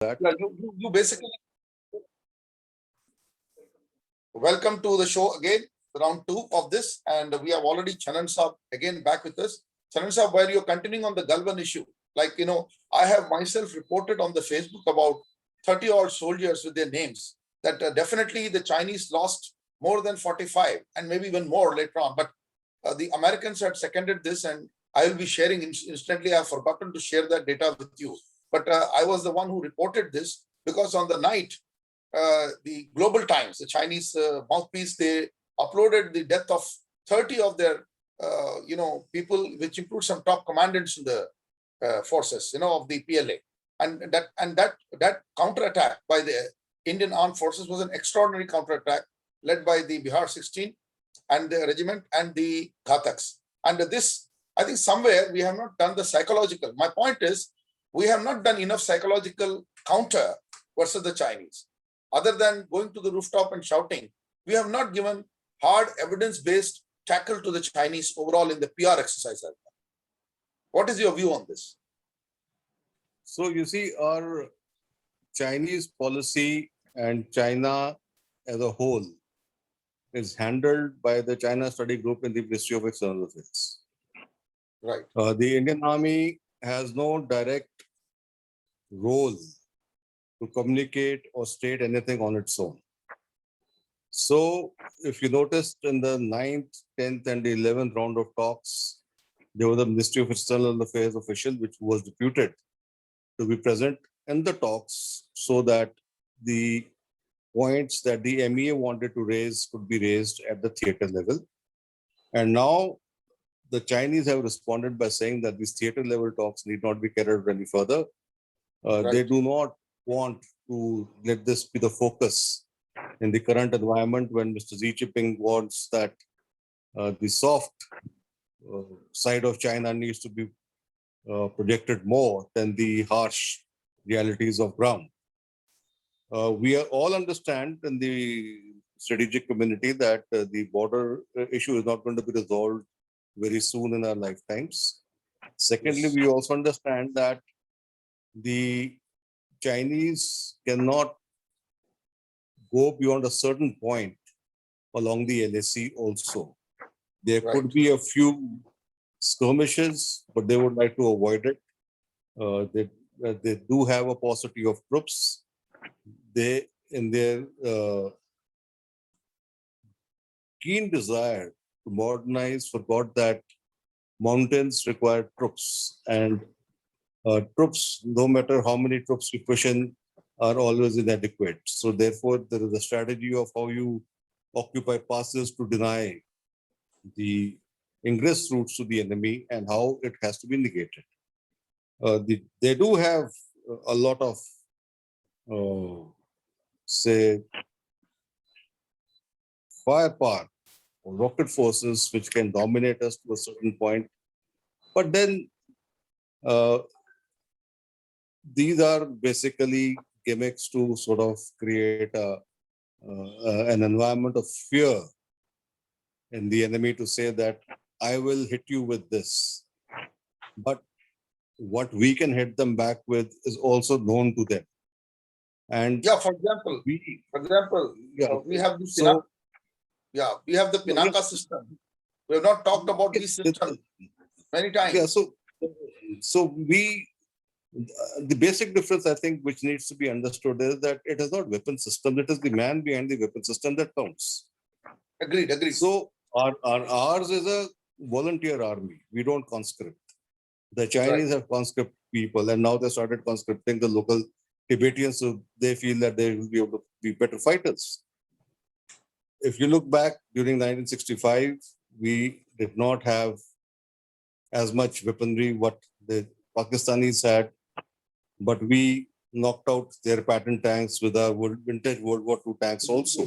that. Yeah, you basically welcome to the show again, round two of this, and we have already Chanan Saab again back with us. Chanan Saab, while you're continuing on the Galvan issue, I have myself reported on the Facebook about 30 odd soldiers with their names that definitely the Chinese lost more than 45 and maybe even more later on. But the Americans had seconded this, and I will be sharing instantly. I've forgotten to share that data with you. But I was the one who reported this because on the night, the Global Times, the Chinese mouthpiece, they uploaded the death of 30 of their, people, which include some top commandants in the forces, of the PLA. And that counterattack by the Indian Armed Forces was an extraordinary counterattack led by the Bihar 16 and the regiment and the Ghataks. And this, I think somewhere we have not done the psychological. My point is, we have not done enough psychological counter versus the Chinese. Other than going to the rooftop and shouting, we have not given hard evidence-based tackle to the Chinese overall in the PR exercise. What is your view on this? So you see, our Chinese policy and China as a whole is handled by the China Study Group in the Ministry of External Affairs. Right. The Indian Army has no direct role to communicate or state anything on its own. So if you noticed in the 9th, 10th and the 11th round of talks, there was the Ministry of External Affairs official which was deputed to be present in the talks so that the points that the MEA wanted to raise could be raised at the theater level. And now the Chinese have responded by saying that these theater level talks need not be carried any further. Right. They do not want to let this be the focus in the current environment when Mr. Xi Jinping wants that the soft side of China needs to be projected more than the harsh realities of ground. We are all understand in the strategic community that the border issue is not going to be resolved very soon in our lifetimes. Secondly, Yes. we also understand that the Chinese cannot go beyond a certain point along the LAC also. There Right. could be a few skirmishes, but they would like to avoid it. They do have a paucity of troops. They, in their keen desire to modernize, forgot that mountains require troops, and troops, no matter how many troops you push in, are always inadequate. So therefore, there is a strategy of how you occupy passes to deny the ingress routes to the enemy and how it has to be negated. They do have a lot of, say, firepower or rocket forces which can dominate us to a certain point. But then these are basically gimmicks to sort of create an environment of fear in the enemy to say that I will hit you with this. But what we can hit them back with is also known to them. And yeah, for example, we have the we have the Pinaka system. We have not talked about this system many times. Yeah, so the basic difference I think which needs to be understood is that it is not weapon system, it is the man behind the weapon system that counts. Agreed. So ours is a volunteer army. We don't conscript. The Chinese have conscript people, and now they started conscripting the local Tibetans, so they feel that they will be able to be better fighters. If you look back during 1965, we did not have as much weaponry what the Pakistanis had, but we knocked out their pattern tanks with our vintage World War II tanks also.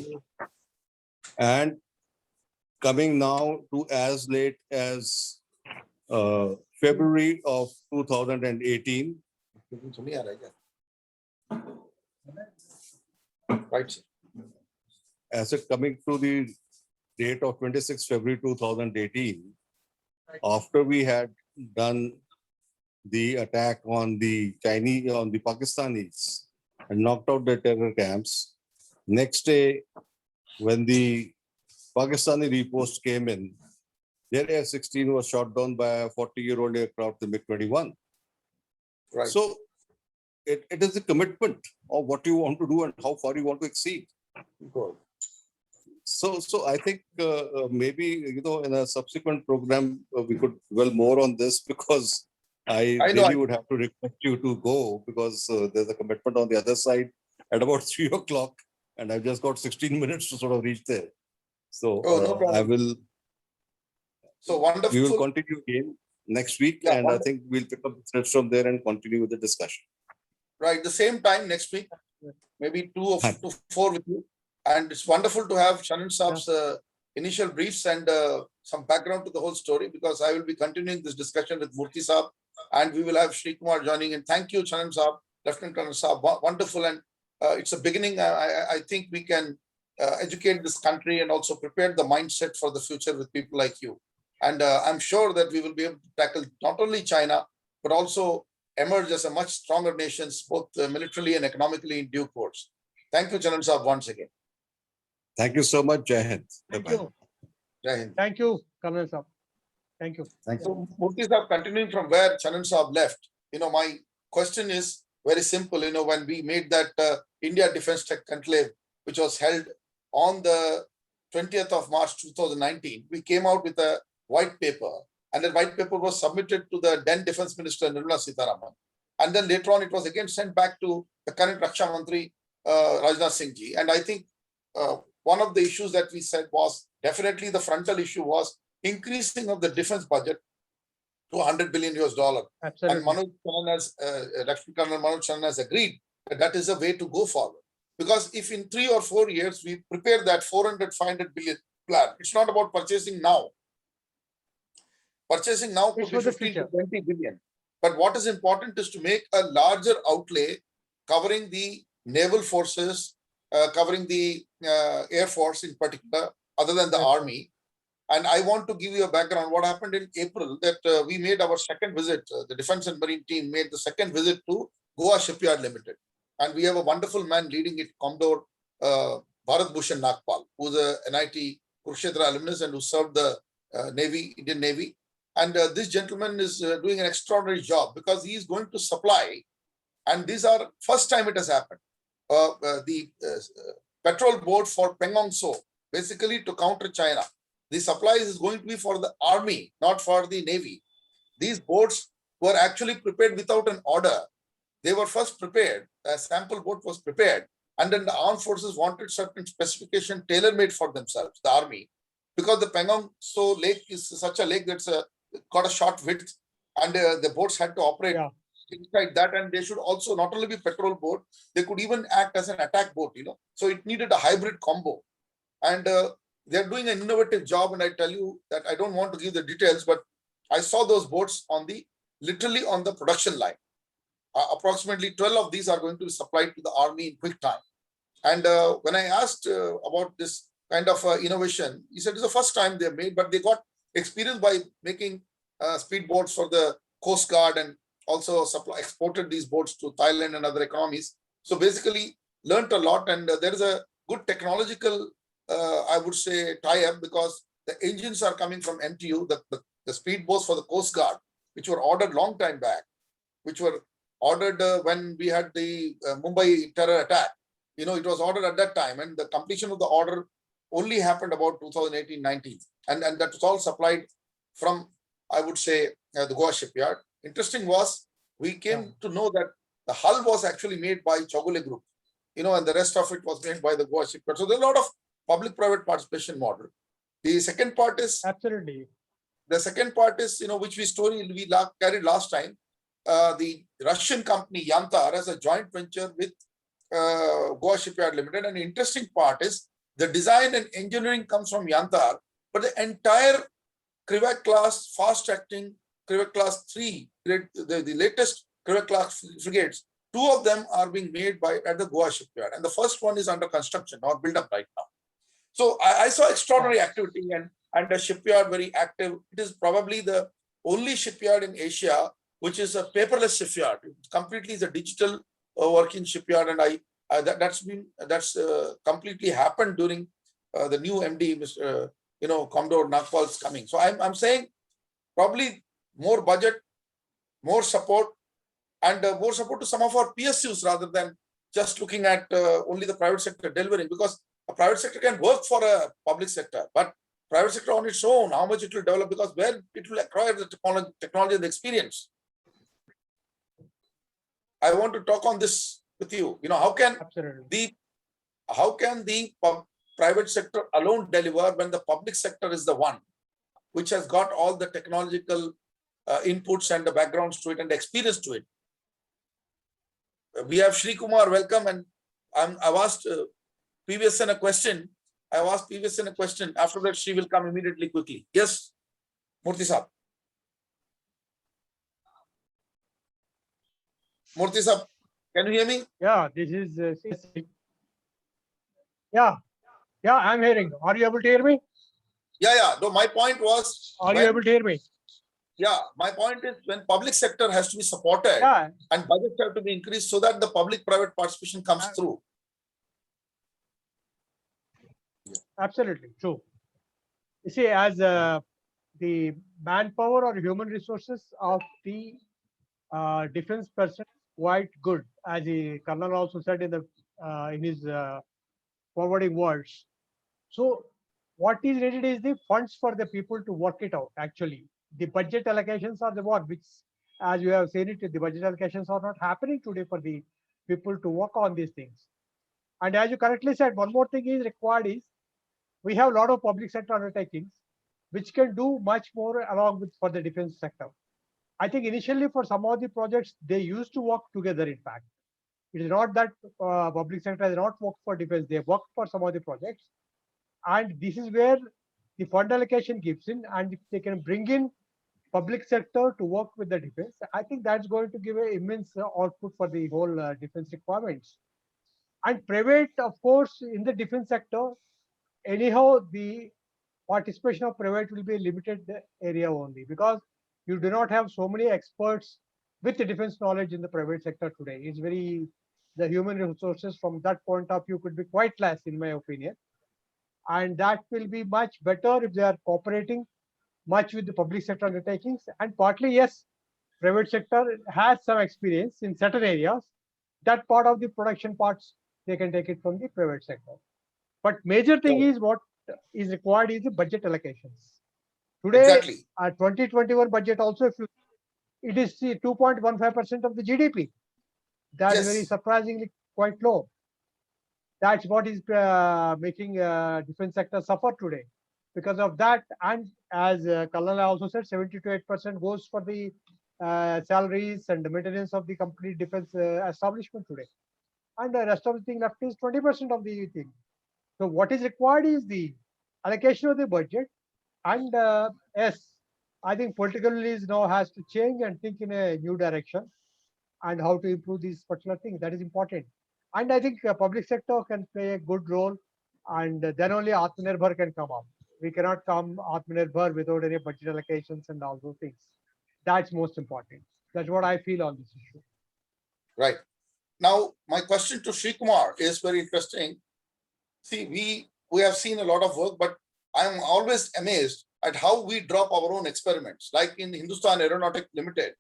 And coming now to as late as February of 2018. Right. As it coming to the date of 26 February 2018, after we had done the attack on the Chinese, on the Pakistanis, and knocked out the terror camps. Next day, when the Pakistani repost came in, their F-16 was shot down by a 40-year-old aircraft, the MiG-21. Right. So it is a commitment of what you want to do and how far you want to exceed. Good. So I think maybe, in a subsequent program, we could dwell more on this, because I I know. really would have to request you to go, because there's a commitment on the other side at about 3 o'clock, and I've just got 16 minutes to sort of reach there. So Oh, no problem. So we will wonderful. continue again next week, Yeah, and I wonderful. think we'll pick up the threads from there and continue with the discussion. Right, the same time next week, maybe 2 or 4 with you. And it's wonderful to have Chanan Saab's initial briefs and some background to the whole story, because I will be continuing this discussion with Murthy Saab, and we will have Sri Kumar joining. And thank you, Chanan Saab, Lieutenant Colonel Saab, wonderful. And it's a beginning. I think we can educate this country and also prepare the mindset for the future with people like you. And I'm sure that we will be able to tackle not only China, but also emerge as a much stronger nation, both militarily and economically in due course. Thank you, Chanan Saab, once again. Thank you so much, Jai Hind. Thank Bye-bye. you. Jai Hind. Thank you, Colonel Saab. Thank you. Thank you. So, Murthy Saab, continuing from where Chanan Saab left, my question is very simple. When we made that India Defence Tech Conclave, which was held on the 20th of March 2019, we came out with a white paper, and that white paper was submitted to the then Defence Minister Nirmala Sitharaman. And then later on, it was again sent back to the current Raksha Mantri, Rajnath Singh ji. And I think one of the issues that we said was definitely the frontal issue was increasing of the defense budget to $100 billion. Absolutely. And Manoj Chanan has, Lieutenant Colonel Manoj Chanan has agreed that that is a way to go forward. Because if in 3 or 4 years we prepare that 400-500 billion plan, it's not about purchasing now. Purchasing now could be 15 to 20 billion. But what is important is to make a larger outlay covering the naval forces, covering the Air Force in particular, other than the Army. And I want to give you a background. What happened in April, that we made our second visit, the Defense and Marine team made the second visit to Goa Shipyard Limited. And we have a wonderful man leading it, Commodore Bharat Bhushan Nagpal, who's a NIT Kurukshetra alumnus and who served the Navy, Indian Navy. And this gentleman is doing an extraordinary job, because he is going to supply, and these are first time it has happened, the petrol boat for Pengong So, basically to counter China. The supplies is going to be for the Army, not for the Navy. These boats were actually prepared without an order. They were first prepared, a sample boat was prepared, and then the armed forces wanted certain specification tailor-made for themselves, the Army, because the Pengong So lake is such a lake that's got a short width, and the boats had to operate inside that, and they should also not only be petrol boat, they could even act as an attack boat, So it needed a hybrid combo. And they're doing an innovative job, and I tell you that I don't want to give the details, but I saw those boats literally on the production line. Approximately 12 of these are going to be supplied to the Army in quick time. And when I asked about this kind of innovation, he said it's the first time they're made, but they got experience by making speedboats for the Coast Guard, and also exported these boats to Thailand and other economies. So basically learned a lot, and there is a good technological, I would say, tie-up, because the engines are coming from MTU, the speedboats for the Coast Guard, which were ordered long time back, which were ordered when we had the Mumbai terror attack. It was ordered at that time, and the completion of the order only happened about 2018-19. And that was all supplied from, I would say, the Goa shipyard. Interesting was, we came to know that the hull was actually made by Chogule Group, and the rest of it was made by the Goa shipyard. So there's a lot of public-private participation model. The second part is, absolutely. The second part is, which we carried last time. The Russian company Yantar has a joint venture with Goa Shipyard Limited. And the interesting part is, the design and engineering comes from Yantar, but the entire Krivat class fast-acting Krivat class 3, the latest Krivat class frigates, 2 of them are being made at the Goa shipyard, and the first one is under construction or built up right now. So I saw extraordinary activity, and the shipyard very active. It is probably the only shipyard in Asia which is a paperless shipyard. It completely is a digital working shipyard, and that's completely happened during the new MD, Mr. Commodore Nagpal's coming. So I'm saying probably more budget, more support, and more support to some of our PSUs rather than just looking at only the private sector delivering, because a private sector can work for a public sector, but private sector on its own, how much it will develop, because where it will acquire the technology and the experience. I want to talk on this with you. How can Absolutely. the private sector alone deliver when the public sector is the one which has got all the technological inputs and the backgrounds to it and the experience to it? We have Sri Kumar, welcome, and I've asked PVSN a question. I've asked PVSN a question. After that, she will come immediately, quickly. Yes, Murthy Saab. Murthy Saab, can you hear me? Yeah, this is. Yeah, I'm hearing. Are you able to hear me? Yeah. No, my point was. Are you able to hear me? Yeah, my point is when public sector has to be supported, Yeah, and budgets have to be increased so that the public-private participation comes through. absolutely true. You see, as the manpower or human resources of the defense person quite good, as the colonel also said in his forwarding words. So what is needed is the funds for the people to work it out. Actually, the budget allocations are the one which, as you have seen it, the budget allocations are not happening today for the people to work on these things. And as you correctly said, one more thing is required is we have a lot of public sector undertakings which can do much more along with for the defense sector. I think initially for some of the projects, they used to work together, in fact. It is not that public sector has not worked for defense, they have worked for some of the projects. And this is where the fund allocation gives in, and if they can bring in public sector to work with the defense, I think that's going to give an immense output for the whole defense requirements. And private, of course, in the defense sector, anyhow, the participation of private will be a limited area only, because you do not have so many experts with the defense knowledge in the private sector today. It's the human resources from that point of view could be quite less, in my opinion. And that will be much better if they are cooperating much with the public sector undertakings. And partly, yes, private sector has some experience in certain areas. That part of the production parts, they can take it from the private sector. But major thing is what is required is the budget allocations. Today, Exactly. 2021 budget also, if it is 2.15% of the GDP. That's Yes. very surprisingly quite low. That's what is making defense sector suffer today. Because of that, and as Kalala also said, 70 to 8% goes for the salaries and the maintenance of the complete defense establishment today. And the rest of the thing left is 20% of the thing. So what is required is the allocation of the budget. And yes, I think political leaders now has to change and think in a new direction and how to improve these particular things. That is important. And I think public sector can play a good role, and then only Atmanirbhar can come up. We cannot come Atmanirbhar without any budget allocations and all those things. That's most important. That's what I feel on this issue. Right. Now, my question to Sri Kumar is very interesting. See, we have seen a lot of work, but I'm always amazed at how we drop our own experiments, like in Hindustan Aeronautic Limited,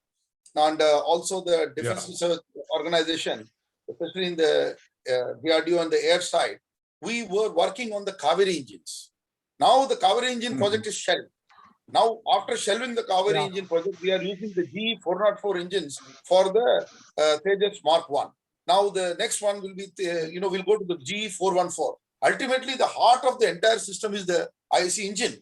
and also the Defense Research Organization, especially in the DRDO and the air side. We were working on the Kaveri engines. Now the Kaveri engine project is shelved. Now, after shelving the Kaveri engine project, we are using the GE404 engines for the Tejas Mark 1. Now, the next one will be, we'll go to the GE414. Ultimately, the heart of the entire system is the IC engine.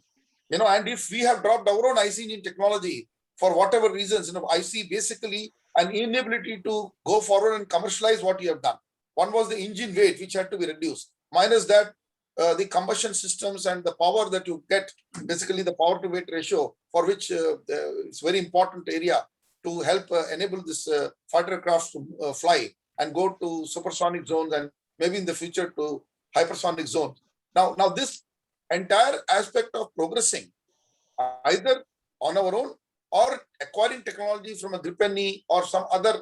And if we have dropped our own IC engine technology for whatever reasons, I see basically an inability to go forward and commercialize what you have done. One was the engine weight, which had to be reduced. Minus that, the combustion systems and the power that you get, basically the power to weight ratio, for which it's very important area to help enable this fighter aircraft to fly and go to supersonic zones and maybe in the future to hypersonic zones. Now this entire aspect of progressing either on our own or acquiring technology from a Gripenny or some other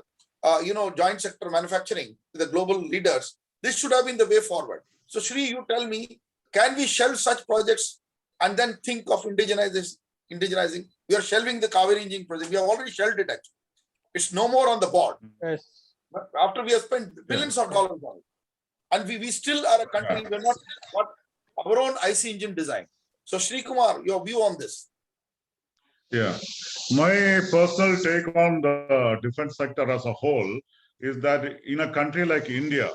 joint sector manufacturing, the global leaders. This should have been the way forward. So Shri, you tell me, can we shelve such projects and then think of indigenizing? We are shelving the Kaveri Engine project. We have already shelved it actually. It's no more on the board. Yes. But after we have spent billions of dollars on it. And we still are a country, we're not got our own IC engine design. So Shri Kumar, your view on this? Yeah, my personal take on the defense sector as a whole is that in a country like India,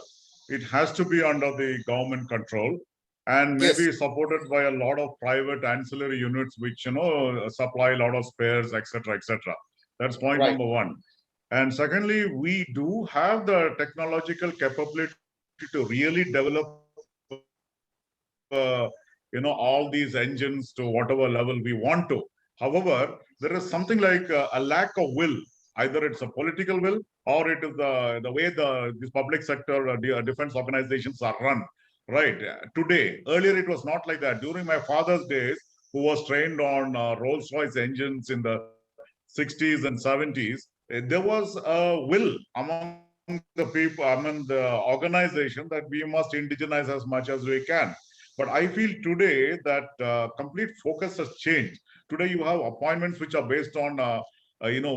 it has to be under the government control and maybe Yes. supported by a lot of private ancillary units which supply a lot of spares, etc., etc. That's point Right. number one. And secondly, we do have the technological capability to really develop all these engines to whatever level we want to. However, there is something like a lack of will. Either it's a political will or it is the way these public sector defense organizations are run. Right. Today, earlier it was not like that. During my father's days, who was trained on Rolls-Royce engines in the 60s and 70s, there was a will among the people, among the organization that we must indigenize as much as we can. But I feel today that complete focus has changed. Today you have appointments which are based on,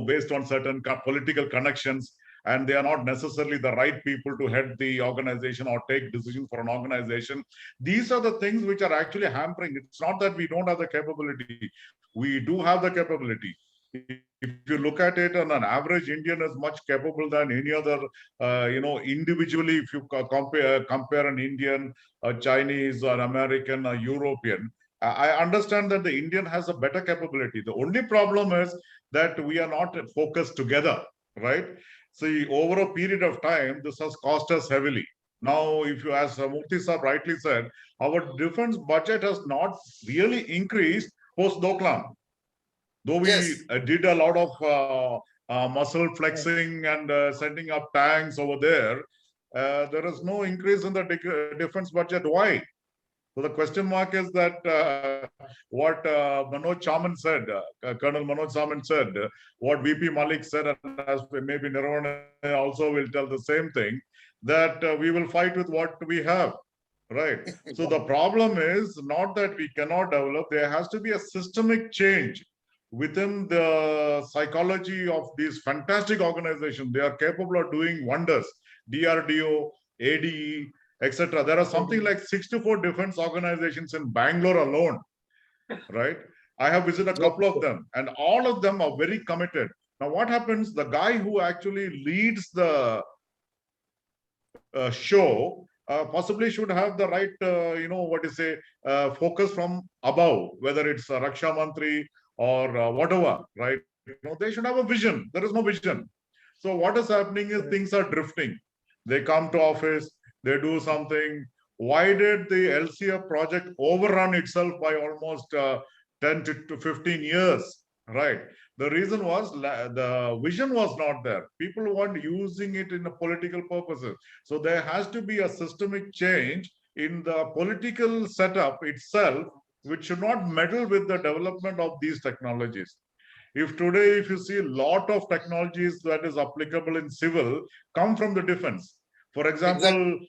based on certain political connections, and they are not necessarily the right people to head the organization or take decisions for an organization. These are the things which are actually hampering. It's not that we don't have the capability. We do have the capability. If you look at it, on an average Indian is much capable than any other, individually, if you compare an Indian, a Chinese, or American, or European, I understand that the Indian has a better capability. The only problem is that we are not focused together, right? See, over a period of time, this has cost us heavily. Now, if you, as Mukti Sir rightly said, our defense budget has not really increased post-Doklam. Though we Yes. did a lot of muscle flexing and sending up tanks over there is no increase in the defense budget. Why? So the question mark is that what Manoj Chaman said, Colonel Manoj Chaman said, what VP Malik said, and as maybe Nirvana also will tell the same thing, that we will fight with what we have. Right. So the problem is not that we cannot develop, there has to be a systemic change within the psychology of these fantastic organizations. They are capable of doing wonders. DRDO, ADE, etc. There are something like 64 defense organizations in Bangalore alone, right? I have visited a couple of them, and all of them are very committed. Now, what happens? The guy who actually leads the show possibly should have the right, focus from above, whether it's Raksha Mantri or whatever, right? They should have a vision. There is no vision. So what is happening is things are drifting. They come to office, they do something. Why did the LCF project overrun itself by almost 10 to 15 years, right? The reason was the vision was not there. People weren't using it in political purposes. So there has to be a systemic change in the political setup itself, which should not meddle with the development of these technologies. If today, if you see a lot of technologies that is applicable in civil come from the defense. For example,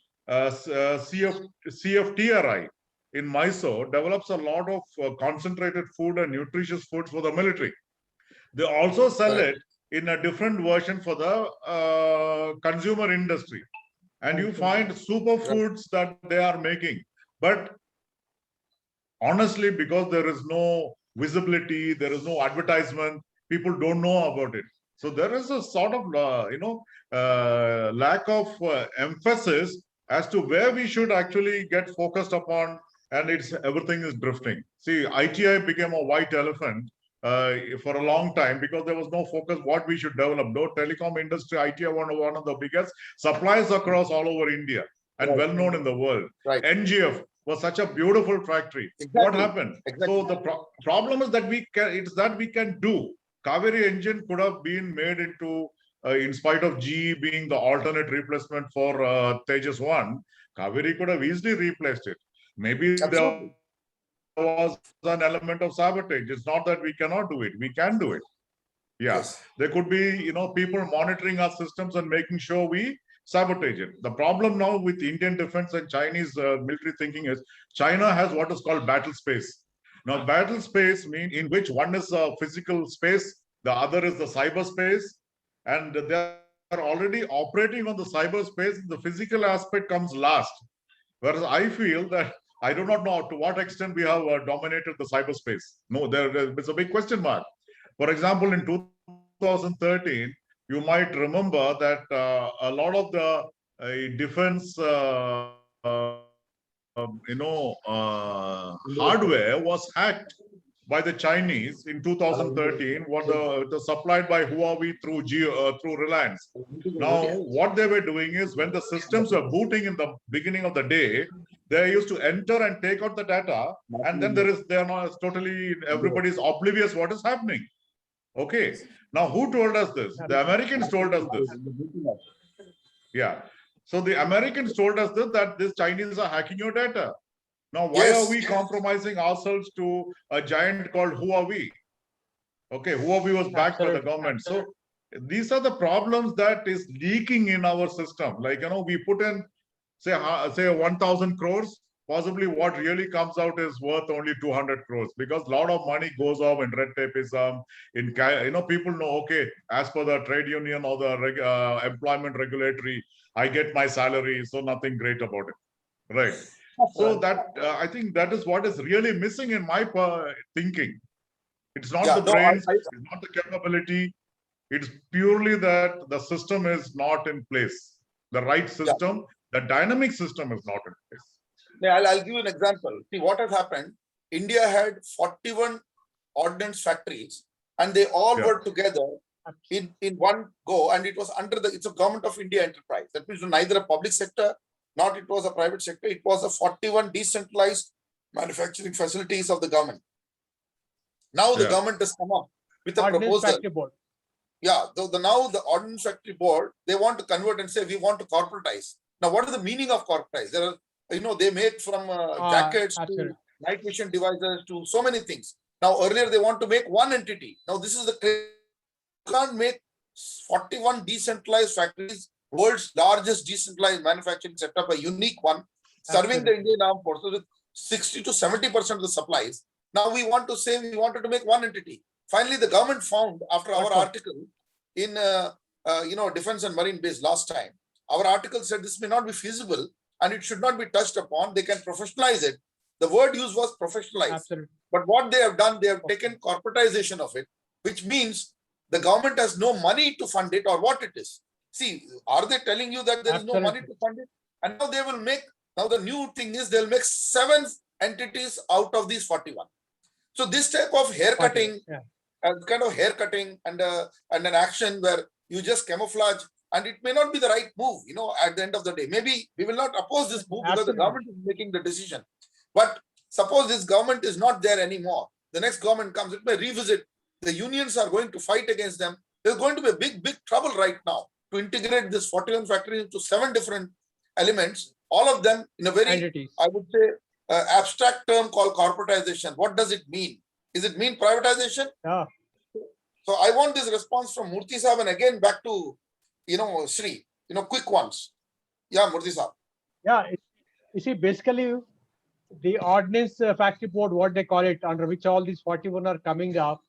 CFTRI in Mysore develops a lot of concentrated food and nutritious foods for the military. They also sell it in a different version for the consumer industry. And you find superfoods that they are making. But honestly, because there is no visibility, there is no advertisement, people don't know about it. So there is a sort of, lack of emphasis as to where we should actually get focused upon, and everything is drifting. See, ITI became a white elephant for a long time because there was no focus what we should develop. Though telecom industry, ITI one of the biggest suppliers across all over India and well known in the world. Right. NGF was such a beautiful factory. Exactly. What happened? Exactly. So the problem is that we can do. Kaveri engine could have been made into, in spite of GE being the alternate replacement for Tejas 1, Kaveri could have easily replaced it. Maybe Absolutely. there was an element of sabotage. It's not that we cannot do it. We can do it. Yeah, Yes. there could be, people monitoring our systems and making sure we sabotage it. The problem now with Indian defense and Chinese military thinking is China has what is called battle space. Now, battle space mean in which one is a physical space, the other is the cyberspace, and they are already operating on the cyberspace. The physical aspect comes last. Whereas I feel that I do not know to what extent we have dominated the cyberspace. No, it's a big question mark. For example, in 2013, you might remember that a lot of the defense, hardware was hacked by the Chinese in 2013. It was supplied by Huawei through Reliance. Now, what they were doing is when the systems were booting in the beginning of the day, they used to enter and take out the data, and then they're not totally, everybody's oblivious what is happening. Okay. Now, who told us this? The Americans told us this. Yeah. So the Americans told us that these Chinese are hacking your data. Now, why Yes. are we compromising ourselves to a giant called Huawei? Okay, Huawei was backed by the Absolutely. government. So these are the problems that is leaking in our system. Like, we put in, say 1,000 crores, possibly what really comes out is worth only 200 crores because a lot of money goes off in red tapeism. People know, okay, as per the trade union or the employment regulatory, I get my salary, so nothing great about it, right? So that I think that is what is really missing in my thinking. It's not Yeah, the no, brains, it's not the capability. It's purely that the system is not in place. The right system, the dynamic system is not in place. Yeah, I'll give you an example. See what has happened. India had 41 ordnance factories, and they all Yeah. were together in one go, and it was it's a government of India enterprise. That means neither a public sector, not it was a private sector. It was a 41 decentralized manufacturing facilities of the government. Now the Yeah. government has come up with a Ordnance proposal. Factory Board. Yeah, now the Ordnance Factory Board, they want to convert and say we want to corporatize. Now, what is the meaning of corporatize? There are, they make from jackets to Absolutely. night vision devices to so many things. Now, earlier they want to make one entity. Now, this is you can't make 41 decentralized factories, world's largest decentralized manufacturing setup, a unique one, serving the Absolutely. Indian Armed Forces with 60 to 70% of the supplies. Now we want to say we wanted to make one entity. Finally, the government found after our That's all. article in Defense and Marine Base last time, our article said this may not be feasible and it should not be touched upon. They can professionalize it. The word used was professionalize. Absolutely. But what they have done, they have taken corporatization of it, which means the government has no money to fund it or what it is. See, are they telling you that there is no money to fund it? And now they will make, now the new thing is they'll make 7 entities out of these 41. So this type of haircutting, kind of haircutting and an action where you just camouflage, and it may not be the right move, at the end of the day. Maybe we will not oppose this move because the government is making the decision. But suppose this government is not there anymore. The next government comes, it may revisit. The unions are going to fight against them. There's going to be a big trouble right now to integrate this 41 factory into 7 different elements, all of them in a very, entities. I would say, abstract term called corporatization. What does it mean? Is it mean privatization? Yeah. So I want this response from Murthy Saab, and again back to, Sri, quick ones. Yeah, Murthy Saab. Yeah, you see, basically, the Ordnance Factory Board, what they call it, under which all these 41 are coming up,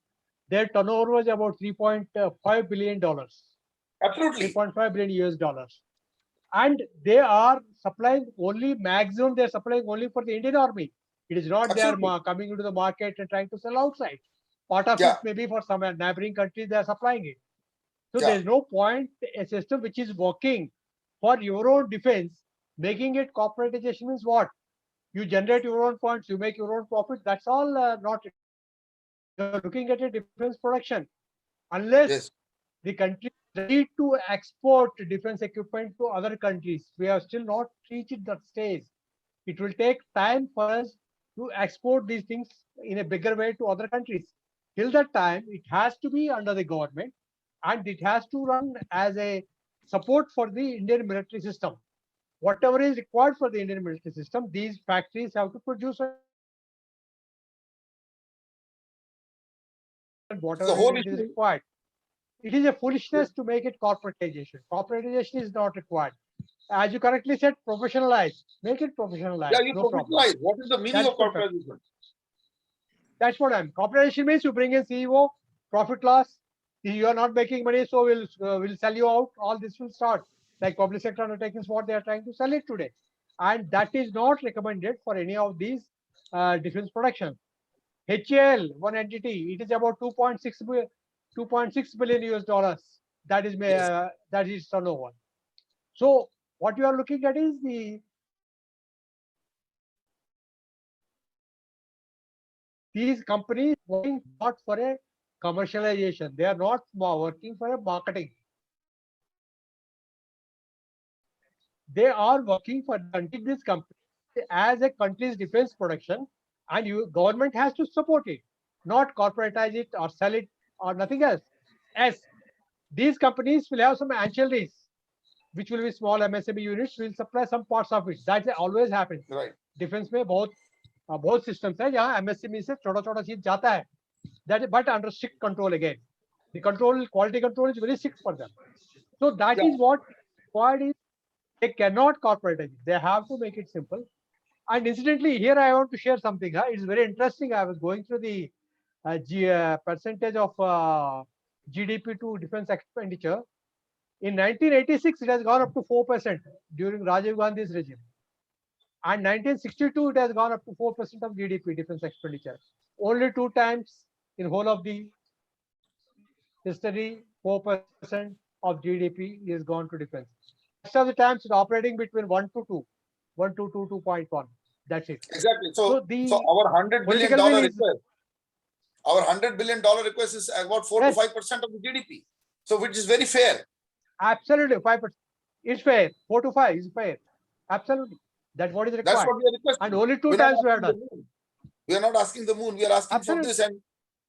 their turnover was about $3.5 billion. Absolutely. 3.5 billion US dollars. And they are supplying only maximum, they're supplying only for the Indian Army. It is not they are coming into the market and trying to sell outside. Part of it may be for some neighboring countries, they are supplying it. So there's no point, a system which is working for your own defense, making it corporatization means what? You generate your own funds, you make your own profit. That's all not. You're looking at a defense production. Unless the country is ready to export defense equipment to other countries, we have still not reached that stage. It will take time for us to export these things in a bigger way to other countries. Till that time, it has to be under the government and it has to run as a support for the Indian military system. Whatever is required for the Indian military system, these factories have to produce whatever is required. it is a foolishness to make it corporatization. Corporatization is not required. As you correctly said, professionalize. Make it professionalized. Yeah, you no problem. professionalize. What is the meaning That's of what corporatization? That's what I'm. Corporatization means you bring in CEO, profit loss. You are not making money, so we'll sell you out. All this will start. Like public sector undertakings, what they are trying to sell it today, and that is not recommended for any of these defense production. HAL, one entity, it is about 2.6 billion US dollars. That is Yes. that is turnover. So what you are looking at is these companies working not for a commercialization. They are not working for a marketing. They are working for this company as a country's defense production, and government has to support it, not corporatize it or sell it or nothing else. As these companies will have some ancillaries, which will be small MSME units, will supply some parts of it. That always happens. Right. Defense में बहुत systems है जहाँ MSME से छोटा-छोटा चीज जाता है. That but under strict control again. The quality control is very strict for them. So that is what required is they cannot corporatize it. They have to make it simple. And incidentally, here I want to share something. It's very interesting. I was going through the percentage of GDP to defense expenditure. In 1986, it has gone up to 4% during Rajiv Gandhi's regime. And 1962, it has gone up to 4% of GDP defense expenditure. Only 2 times in whole of the history, 4% of GDP is gone to defense. Rest of the times, it's operating between 1 to 2, 1 to 2.1. That's it. Exactly. So our $100 billion political will is- request, our $100 billion request is about 4 Yes. to 5% of the GDP. So which is very fair. Absolutely, 5%. It's fair. 4 to 5 is fair. Absolutely. That's what is required. That's what we are requesting. And only 2 We're not times we have asking done. the moon. We are not asking the moon. We are asking for Absolutely. this.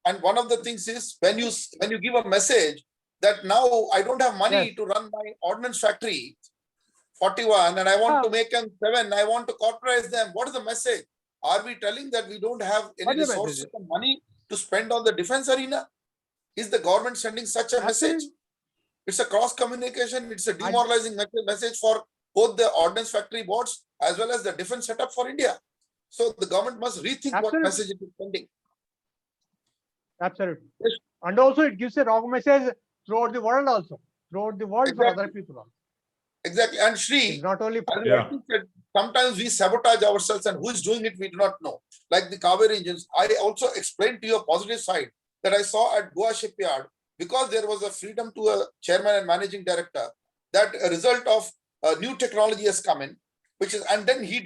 And one of the things is when you give a message that now I don't have money Yes. to run my ordnance factory 41 and I want to make them 7, I want to corporatize them. What is the message? Are we telling that we don't have any What is the resources message? and money to spend on the defense arena? Is the government sending such a message? Absolutely. It's a cross communication. It's a demoralizing message for both the ordnance factory boards as well as the defense setup for India. So the government must rethink what Absolutely. message it is sending. Absolutely. Yes. And also it gives a wrong message throughout the world also. Throughout the world for Exactly. other people also. Exactly. And It's Shri, not only for as rightly said, sometimes we sabotage ourselves and who is doing it, we do not know. Like the Kaveri engines, I also explained to you a positive side that I saw at Goa shipyard because there was a freedom to a chairman and managing director that a result of new technology has come in, which is, and then he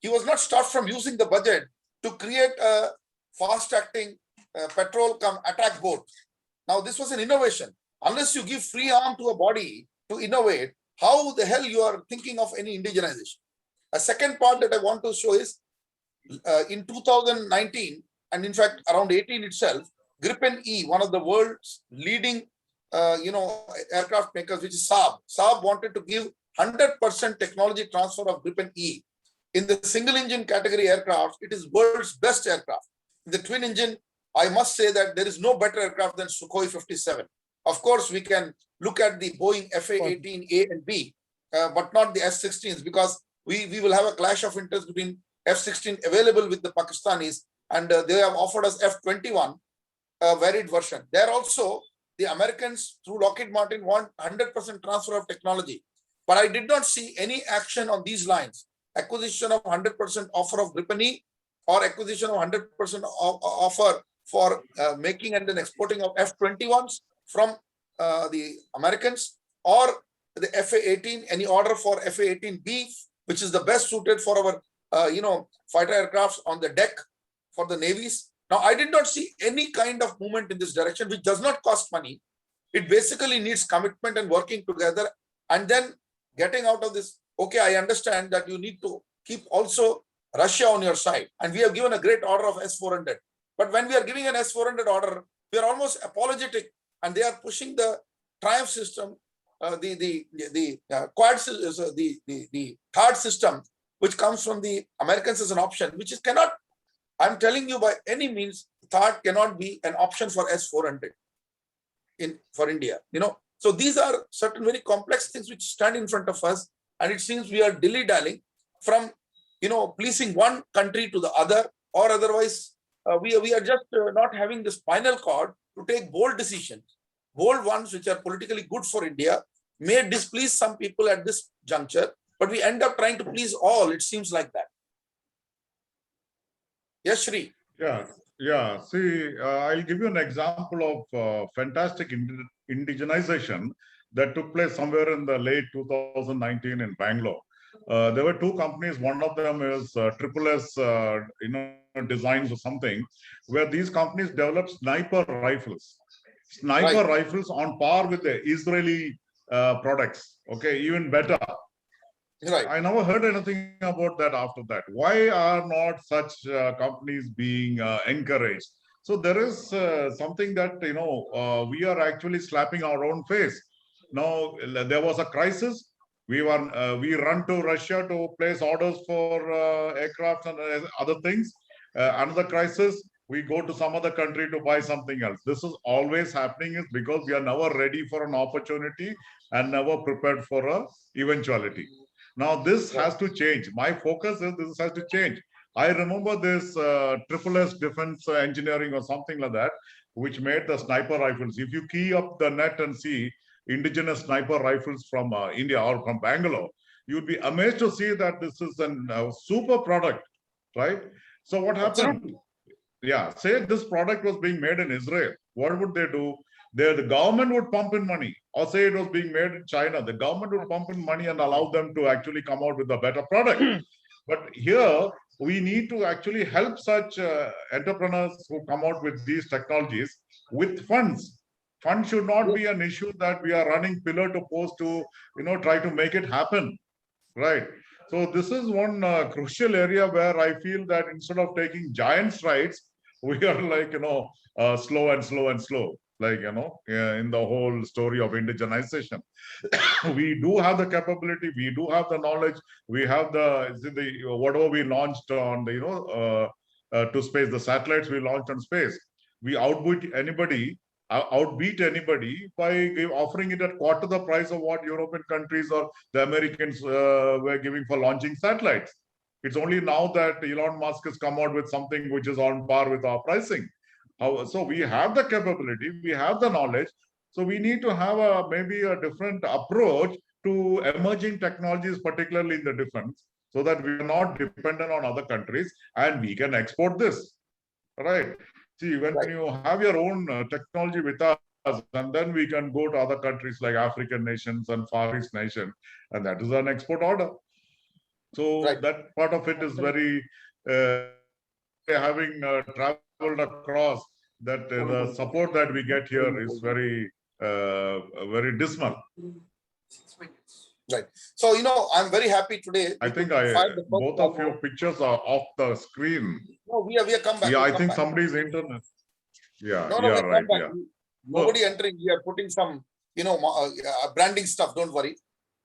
was not stopped from using the budget to create a fast acting petrol attack boat. Now, this was an innovation. Unless you give free arm to a body to innovate, how the hell you are thinking of any indigenization? A second part that I want to show is in 2019, and in fact, around 18 itself, Gripen E, one of the world's leading, aircraft makers, which is Saab. Saab wanted to give 100% technology transfer of Gripen E. In the single engine category aircraft, it is world's best aircraft. In the twin engine, I must say that there is no better aircraft than Sukhoi 57. Of course, we can look at the Boeing FA-18A and B, but not the F-16s, because we will have a clash of interest between F-16 available with the Pakistanis, and they have offered us F-21, varied version. There also, the Americans through Lockheed Martin want 100% transfer of technology. But I did not see any action on these lines. Acquisition of 100% offer of Gripen E or acquisition of 100% offer for making and then exporting of F-21s from the Americans, or the FA-18, any order for FA-18B, which is the best suited for our fighter aircrafts on the deck for the navies. Now, I did not see any kind of movement in this direction, which does not cost money. It basically needs commitment and working together, and then getting out of this. Okay, I understand that you need to keep also Russia on your side, and we have given a great order of S-400. But when we are giving an S-400 order, we are almost apologetic, and they are pushing the Triumph system, the quad, the third system, which comes from the Americans as an option, which is cannot. I'm telling you, by any means, THAAD cannot be an option for S-400. for India, So these are certain very complex things which stand in front of us, and it seems we are dilly-dallying from, pleasing one country to the other, or otherwise we are just not having the spinal cord to take bold decisions, bold ones which are politically good for India, may displease some people at this juncture, but we end up trying to please all. It seems like that. Yes, Shri. Yeah. See, I'll give you an example of fantastic indigenization that took place somewhere in the late 2019 in Bangalore. There were two companies. One of them is Triple S, Designs or something, where these companies developed sniper rifles. Rifles on par with the Israeli products. Okay, even better. Right. I never heard anything about that after that. Why are not such companies being encouraged? So there is something that, we are actually slapping our own face. Now, there was a crisis. We run to Russia to place orders for aircraft and other things. Another crisis, we go to some other country to buy something else. This is always happening is because we are never ready for an opportunity and never prepared for a eventuality. Now this has to change. My focus is this has to change. I remember this Triple S Defense Engineering or something like that, which made the sniper rifles. If you key up the net and see indigenous sniper rifles from India or from Bangalore, you'd be amazed to see that this is a super product, right? So what happened? Absolutely. Yeah, say this product was being made in Israel. What would they do? The government would pump in money, or say it was being made in China. The government would pump in money and allow them to actually come out with a better product. But here, we need to actually help such entrepreneurs who come out with these technologies with funds. Funds should not be an issue that we are running pillar to post to, try to make it happen, right? So this is one crucial area where I feel that instead of taking giant strides, we are like, slow and slow and slow. Like, in the whole story of indigenization. We do have the capability, we do have the knowledge, we have the whatever we launched on the, to space, the satellites we launched on space. We outbeat anybody by offering it at quarter the price of what European countries or the Americans were giving for launching satellites. It's only now that Elon Musk has come out with something which is on par with our pricing. So we have the capability, we have the knowledge. So we need to have maybe a different approach to emerging technologies, particularly in the defense, so that we are not dependent on other countries and we can export this, right? See, when you have your own technology with us, and then we can go to other countries like African nations and Far East nations, and that is an export order. So that part of it is very, having traveled across, that the support that we get here is very, very dismal. Right. So, I'm very happy today. I think both of your pictures are off the screen. No, we are come back. Yeah, I think somebody's internet. Yeah, no, yeah, right. Yeah. Nobody entering. We are putting some, branding stuff. Don't worry.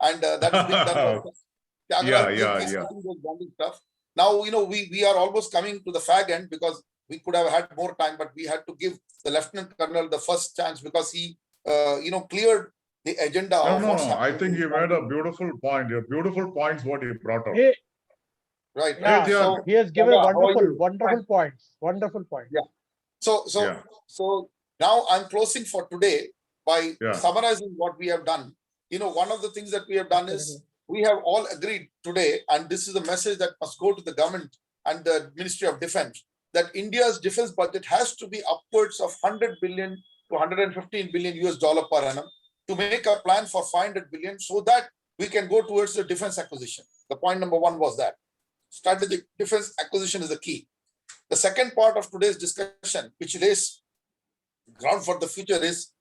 And that has been done. Yeah. Branding stuff. Now, we are almost coming to the fag end because we could have had more time, but we had to give the Lieutenant Colonel the first chance because he, cleared the agenda. No. I think you made a beautiful point. Your beautiful points, what you brought up. Hey, right. Yeah, So, he has given wonderful points. Wonderful points. Yeah. So now I'm closing for today by summarizing what we have done. One of the things that we have done is we have all agreed today, and this is a message that must go to the government and the Ministry of Defense, that India's defense budget has to be upwards of 100 billion to 115 billion US dollar per annum to make a plan for 500 billion so that we can go towards the defense acquisition. The point number one was that strategic defense acquisition is the key. The second part of today's discussion, which lays ground for the future, is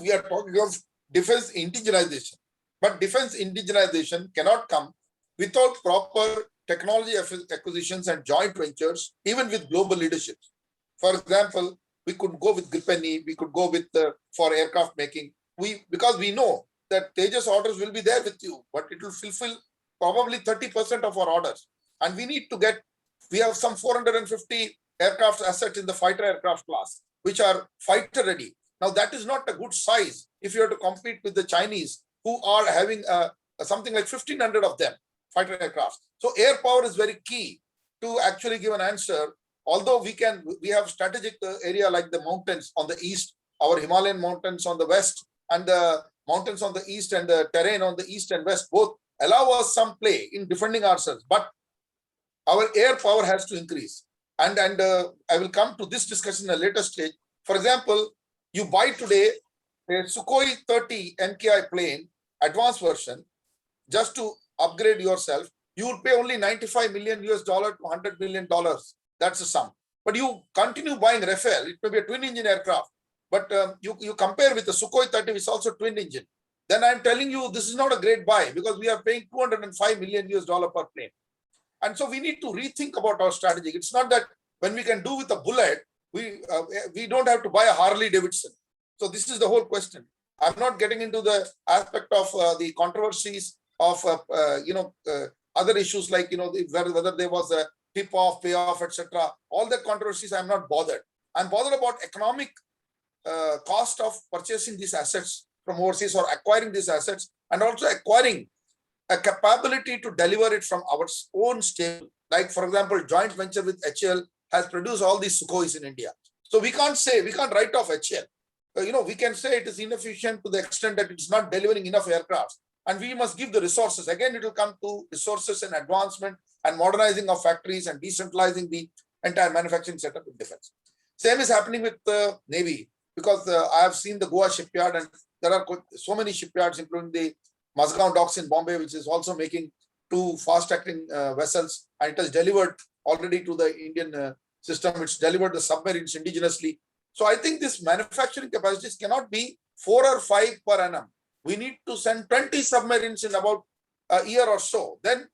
we are talking of defense indigenization. But defense indigenization cannot come without proper technology acquisitions and joint ventures, even with global leadership. For example, we could go with Gripen, we could go with for aircraft making. Because we know that Tejas orders will be there with you, but it will fulfill probably 30% of our orders. And we have some 450 aircraft assets in the fighter aircraft class, which are fighter ready. Now that is not a good size if you have to compete with the Chinese, who are having something like 1,500 of them, fighter aircraft. So air power is very key to actually give an answer. Although we have strategic area like the mountains on the east, our Himalayan mountains on the west, and the mountains on the east and the terrain on the east and west, both allow us some play in defending ourselves. But our air power has to increase. And I will come to this discussion in a later stage. For example, you buy today a Sukhoi 30 MKI plane, advanced version, just to upgrade yourself, you would pay only $95 million to $100 million. That's the sum. But you continue buying Rafale, it may be a twin engine aircraft, but you compare with the Sukhoi 30, which is also twin engine. Then I'm telling you, this is not a great buy because we are paying $205 million per plane. And so we need to rethink about our strategy. It's not that when we can do with a bullet, we don't have to buy a Harley Davidson. So this is the whole question. I'm not getting into the aspect of the controversies of other issues like whether there was a tip off, payoff, etc. All the controversies, I'm not bothered. I'm bothered about economic cost of purchasing these assets from overseas or acquiring these assets, and also acquiring a capability to deliver it from our own stable. Like, for example, joint venture with HAL has produced all these Sukhois in India. So we can't write off HAL. We can say it is inefficient to the extent that it's not delivering enough aircraft. And we must give the resources. Again, it will come to resources and advancement and modernizing of factories and decentralizing the entire manufacturing setup in defense. Same is happening with the Navy, because I have seen the Goa shipyard, and there are so many shipyards, including the Mazgaon docks in Bombay, which is also making 2 fast-acting vessels, and it has delivered already to the Indian system. It's delivered the submarines indigenously. So I think this manufacturing capacities cannot be 4 or 5 per annum. We need to send 20 submarines in about a year or so. Then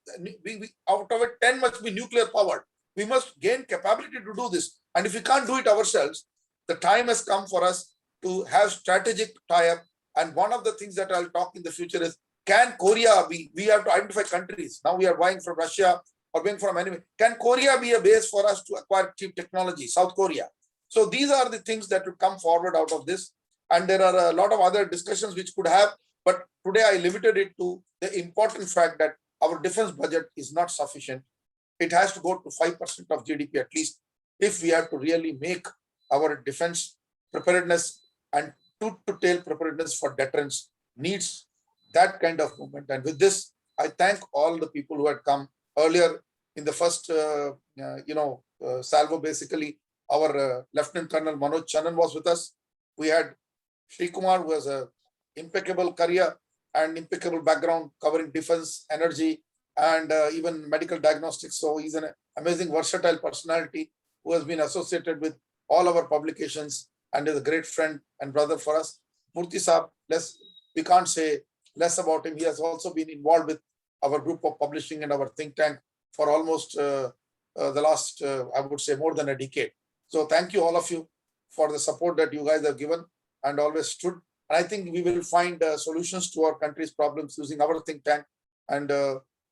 out of it, 10 must be nuclear powered. We must gain capability to do this. And if we can't do it ourselves, the time has come for us to have strategic tie-up. And one of the things that I'll talk in the future is, can Korea be, we have to identify countries. Now we are buying from Russia or buying from enemy. Can Korea be a base for us to acquire cheap technology? South Korea. So these are the things that will come forward out of this. And there are a lot of other discussions which could have, but today I limited it to the important fact that our defense budget is not sufficient. It has to go to 5% of GDP at least, if we have to really make our defense preparedness and tooth-to-tail preparedness for deterrence needs that kind of movement. And with this, I thank all the people who had come earlier in the first, salvo. Basically, our Lieutenant Colonel Manoj Chandan was with us. We had Sri Kumar, who has an impeccable career and impeccable background covering defense, energy, and even medical diagnostics. So he's an amazing, versatile personality who has been associated with all our publications and is a great friend and brother for us. Murthy Saab, we can't say less about him. He has also been involved with our group of publishing and our think tank for almost the last, I would say, more than a decade. So thank you, all of you, for the support that you guys have given and always stood. And I think we will find solutions to our country's problems using our think tank, and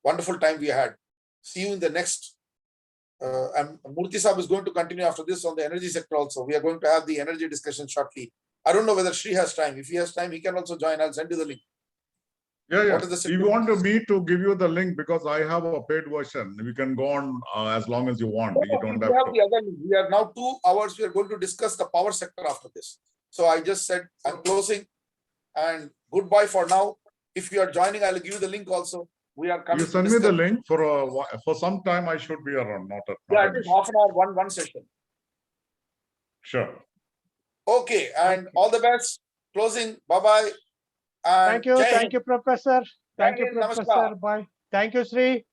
wonderful time we had. See you in the next. And Murthy Saab is going to continue after this on the energy sector also. We are going to have the energy discussion shortly. I don't know whether Sri has time. If he has time, he can also join. I'll send you the link. Yeah. If you want me to give you the link, because I have a paid version, we can go on as long as you want. You don't have to. The other link. We are now 2 hours. We are going to discuss the power sector after this. So I just said I'm closing, and goodbye for now. If you are joining, I'll give you the link also. We are coming. You send me the link for some time. I should be around. Not it is half an hour, one session. Sure. Okay, and all the best. Closing. Bye-bye. Thank you, Professor. Thank you, Namaskar. Professor. Bye. Thank you, Sri.